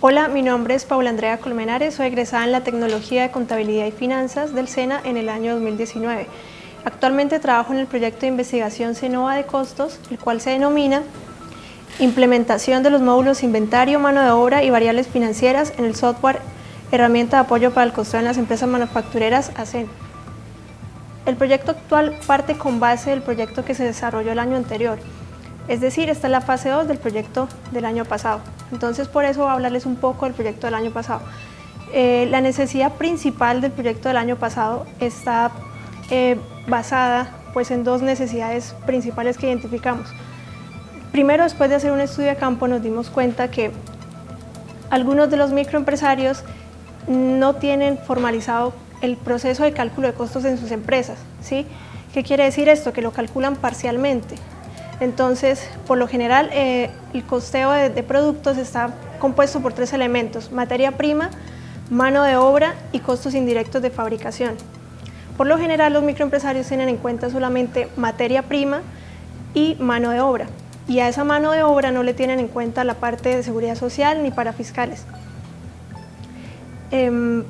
Hola, mi nombre es Paula Andrea Colmenares, soy egresada en la Tecnología de Contabilidad y Finanzas del SENA en el año 2019. Actualmente trabajo en el proyecto de investigación CENOVA de costos, el cual se denomina Implementación de los módulos inventario, mano de obra y variables financieras en el software Herramienta de apoyo para el costeo en las empresas manufactureras ACEN. El proyecto actual parte con base del proyecto que se desarrolló el año anterior, es decir, esta es la fase 2 del proyecto del año pasado. Entonces, por eso voy a hablarles un poco del proyecto del año pasado. La necesidad principal del proyecto del año pasado está basada pues, en dos necesidades principales que identificamos. Primero, después de hacer un estudio de campo, nos dimos cuenta que algunos de los microempresarios no tienen formalizado el proceso de cálculo de costos en sus empresas, ¿sí? ¿Qué quiere decir esto? Que lo calculan parcialmente. Entonces, por lo general, el costeo de productos está compuesto por tres elementos: materia prima, mano de obra y costos indirectos de fabricación. Por lo general, los microempresarios tienen en cuenta solamente materia prima y mano de obra, y a esa mano de obra no le tienen en cuenta la parte de seguridad social ni para fiscales.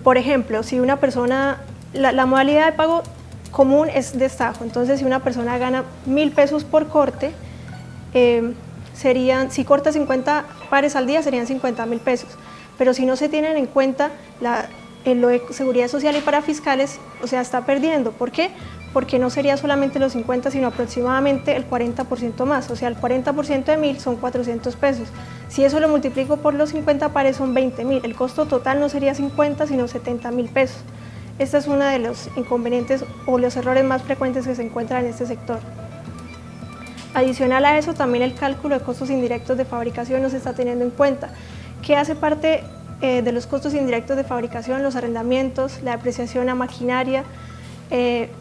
Por ejemplo, si una persona, la modalidad de pago común es destajo, entonces si una persona gana 1.000 pesos por corte, si corta 50 pares al día serían 50.000 pesos, pero si no se tienen en cuenta lo de seguridad social y para fiscales, o sea, está perdiendo. ¿Por qué? Porque no sería solamente los 50, sino aproximadamente el 40% más, o sea, el 40% de 1.000 son 400 pesos. Si eso lo multiplico por los 50 pares son 20.000, el costo total no sería 50, sino 70.000 pesos. Este es uno de los inconvenientes o los errores más frecuentes que se encuentran en este sector. Adicional a eso, también el cálculo de costos indirectos de fabricación no se está teniendo en cuenta, que hace parte de los costos indirectos de fabricación, los arrendamientos, la depreciación a maquinaria,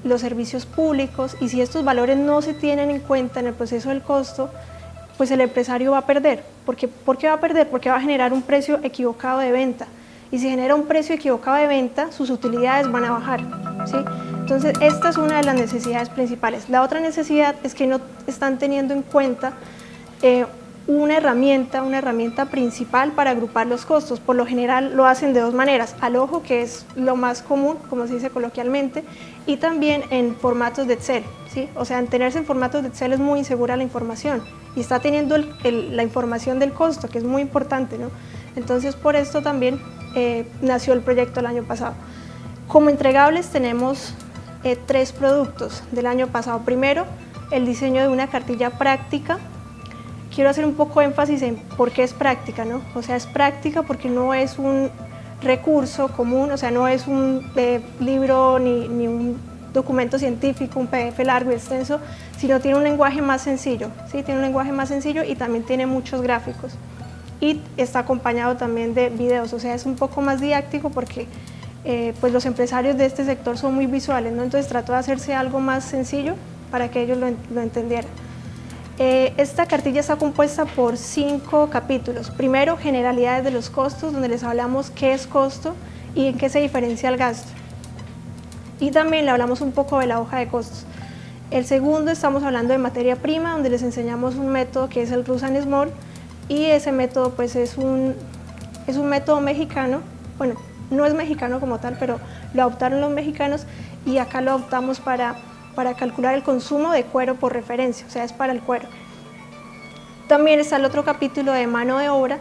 los servicios públicos, y si estos valores no se tienen en cuenta en el proceso del costo, pues el empresario va a perder. ¿Por qué va a perder? Porque va a generar un precio equivocado de venta, y si genera un precio equivocado de venta, sus utilidades van a bajar, ¿sí? Entonces, esta es una de las necesidades principales. La otra necesidad es que no están teniendo en cuenta una herramienta principal para agrupar los costos. Por lo general lo hacen de dos maneras: al ojo, que es lo más común, como se dice coloquialmente, y también en formatos de Excel, ¿sí? O sea, en tenerse en formatos de Excel es muy insegura la información, y está teniendo la información del costo, que es muy importante, ¿no? Entonces, por esto también nació el proyecto el año pasado. Como entregables tenemos 3 productos del año pasado. Primero, el diseño de una cartilla práctica. Quiero hacer un poco de énfasis en por qué es práctica, ¿no? O sea, es práctica porque no es un recurso común, o sea, no es un libro ni un documento científico, un PDF largo y extenso, sino tiene un lenguaje más sencillo, ¿sí? Tiene un lenguaje más sencillo y también tiene muchos gráficos. Y está acompañado también de videos, o sea, es un poco más didáctico porque pues los empresarios de este sector son muy visuales, ¿no? Entonces trató de hacerse algo más sencillo para que ellos lo entendieran. Esta cartilla está compuesta por 5 capítulos. Primero, generalidades de los costos, donde les hablamos qué es costo y en qué se diferencia el gasto. Y también le hablamos un poco de la hoja de costos. El segundo, estamos hablando de materia prima, donde les enseñamos un método que es el Rush and Small, y ese método pues es un método mexicano. Bueno, no es mexicano como tal, pero lo adoptaron los mexicanos y acá lo adoptamos para calcular el consumo de cuero por referencia, o sea, es para el cuero. También está el otro capítulo de mano de obra,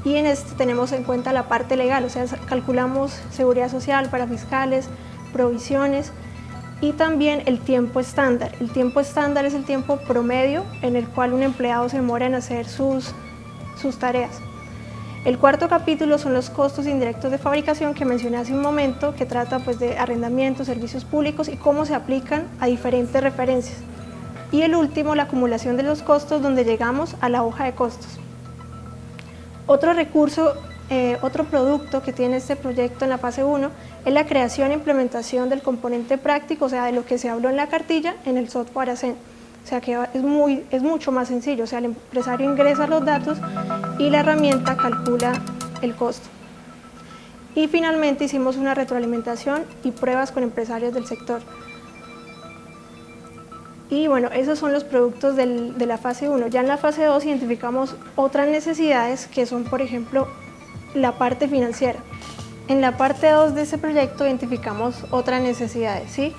y en este tenemos en cuenta la parte legal, o sea, calculamos seguridad social, para fiscales, provisiones, y también el tiempo estándar. El tiempo estándar es el tiempo promedio en el cual un empleado se demora en hacer sus tareas. El cuarto capítulo son los costos indirectos de fabricación, que mencioné hace un momento, que trata pues de arrendamientos, servicios públicos y cómo se aplican a diferentes referencias. Y el último, la acumulación de los costos, donde llegamos a la hoja de costos. Otro recurso, otro producto que tiene este proyecto en la fase 1 es la creación e implementación del componente práctico, o sea, de lo que se habló en la cartilla en el software ACEN. O sea que es mucho más sencillo, o sea, el empresario ingresa los datos y la herramienta calcula el costo. Y finalmente hicimos una retroalimentación y pruebas con empresarios del sector. Y bueno, esos son los productos de la fase 1. Ya en la fase 2 identificamos otras necesidades que son, por ejemplo, la parte financiera. En la parte 2 de ese proyecto identificamos otras necesidades, ¿sí?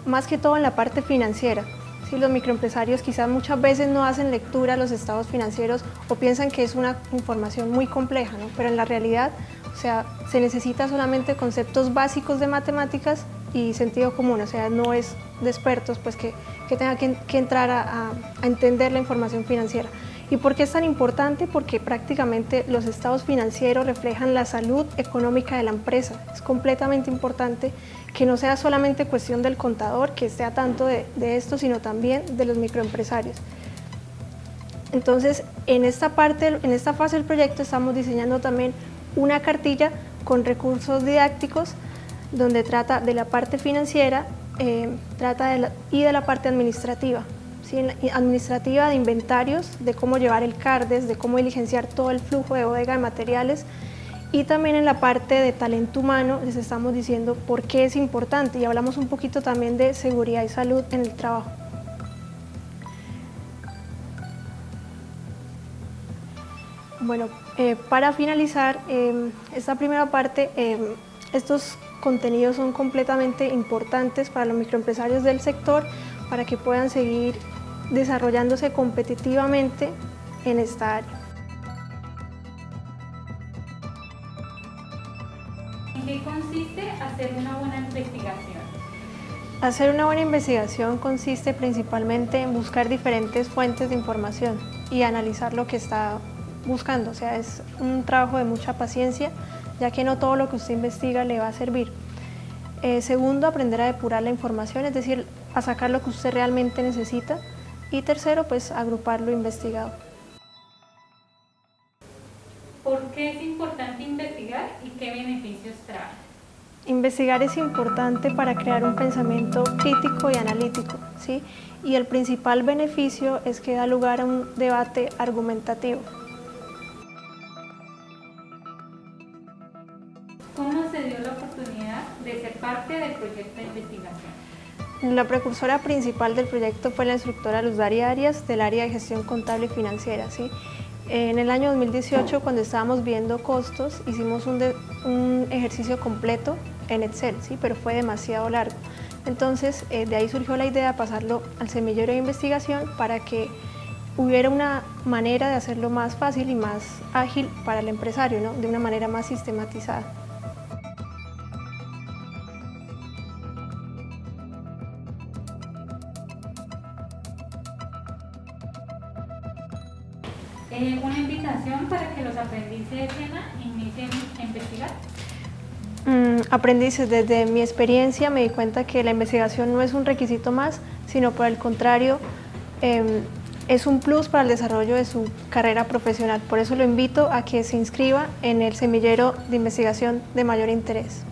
Más que todo en la parte financiera. ¿Sí? Los microempresarios quizás muchas veces no hacen lectura a los estados financieros o piensan que es una información muy compleja, ¿no? Pero en la realidad, o sea, se necesita solamente conceptos básicos de matemáticas y sentido común, o sea, no es de expertos pues que tenga que entrar a entender la información financiera. ¿Y por qué es tan importante? Porque prácticamente los estados financieros reflejan la salud económica de la empresa. Es completamente importante que no sea solamente cuestión del contador, que esté a tanto de esto, sino también de los microempresarios. Entonces, en esta fase del proyecto estamos diseñando también una cartilla con recursos didácticos donde trata de la parte financiera y de la parte administrativa. ¿Sí? Administrativa de inventarios, de cómo llevar el CARDES, de cómo diligenciar todo el flujo de bodega de materiales, y también en la parte de talento humano les estamos diciendo por qué es importante y hablamos un poquito también de seguridad y salud en el trabajo. Bueno, para finalizar esta primera parte, estos contenidos son completamente importantes para los microempresarios del sector para que puedan seguir desarrollándose competitivamente en esta área. ¿En qué consiste hacer una buena investigación? Hacer una buena investigación consiste principalmente en buscar diferentes fuentes de información y analizar lo que está buscando, o sea, es un trabajo de mucha paciencia, ya que no todo lo que usted investiga le va a servir. Segundo, aprender a depurar la información, es decir, a sacar lo que usted realmente necesita. Y tercero, pues agrupar lo investigado. ¿Por qué es importante investigar y qué beneficios trae? Investigar es importante para crear un pensamiento crítico y analítico, ¿sí? Y el principal beneficio es que da lugar a un debate argumentativo. ¿Cómo se dio la oportunidad de ser parte del proyecto de investigación? La precursora principal del proyecto fue la instructora Luz Daria Arias del área de gestión contable y financiera, ¿sí? En el año 2018, cuando estábamos viendo costos, hicimos un ejercicio completo en Excel, ¿sí? Pero fue demasiado largo. Entonces, de ahí surgió la idea de pasarlo al semillero de investigación para que hubiera una manera de hacerlo más fácil y más ágil para el empresario, ¿no? De una manera más sistematizada. ¿Una invitación para que los aprendices de SENA inicien a investigar? Aprendices, desde mi experiencia me di cuenta que la investigación no es un requisito más, sino por el contrario, es un plus para el desarrollo de su carrera profesional. Por eso lo invito a que se inscriba en el semillero de investigación de mayor interés.